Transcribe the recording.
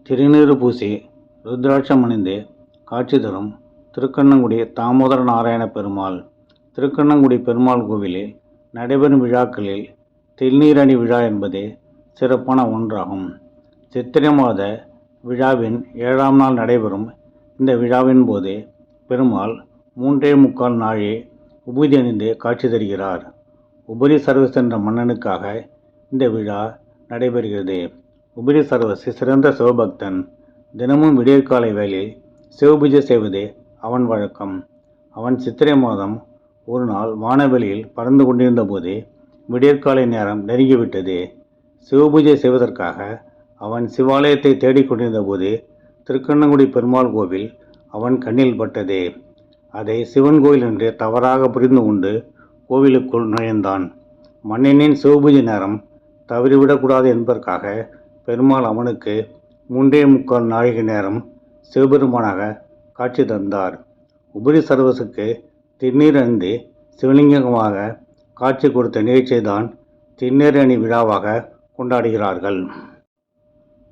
திருநீறு பூசி ருத்ராட்சம் அணிந்து காட்சி தரும் திருக்கண்ணங்குடி தாமோதர நாராயண பெருமாள். திருக்கண்ணங்குடி பெருமாள் கோவிலில் நடைபெறும் விழாக்களில் திருநீரணி விழா என்பது சிறப்பான ஒன்றாகும். சித்திரை மாத விழாவின் 7ஆம் நாள் நடைபெறும் இந்த விழாவின் போது பெருமாள் 3.25 நாழி உபூதி அணிந்து காட்சி தருகிறார். உபரி சர்வஸ் என்ற மன்னனுக்காக இந்த விழா நடைபெறுகிறது. உபரி சர்வஸ் சிறந்த சிவபக்தன். தினமும் விடியற்காலை வேளையில் சிவபூஜை செய்வது அவன் வழக்கம். அவன் சித்திரை மாதம் ஒரு நாள் வானவெளியில் பறந்து கொண்டிருந்த போது விடியற்காலை நேரம் நெருங்கிவிட்டது. சிவபூஜை செய்வதற்காக அவன் சிவாலயத்தை தேடிக்கொண்டிருந்த போது திருக்கண்ணங்குடி பெருமாள் கோவில் அவன் கண்ணில் பட்டது. அதை சிவன் கோயில் என்று தவறாக புரிந்து கொண்டு கோவிலுக்குள் நுழைந்தான். மன்னனின் சிவபூஜை நேரம் தவறிவிடக்கூடாது என்பதற்காக பெருமாள் அவனுக்கு 3.25 நாழிகை நேரம் சிவபெருமானாக காட்சி தந்தார். உபரி சர்வசுக்கு திருநீர் அணிந்து சிவலிங்கமாக காட்சி கொடுத்த நிகழ்ச்சியை தான் திருநீர் அணி விழாவாக கொண்டாடுகிறார்கள்.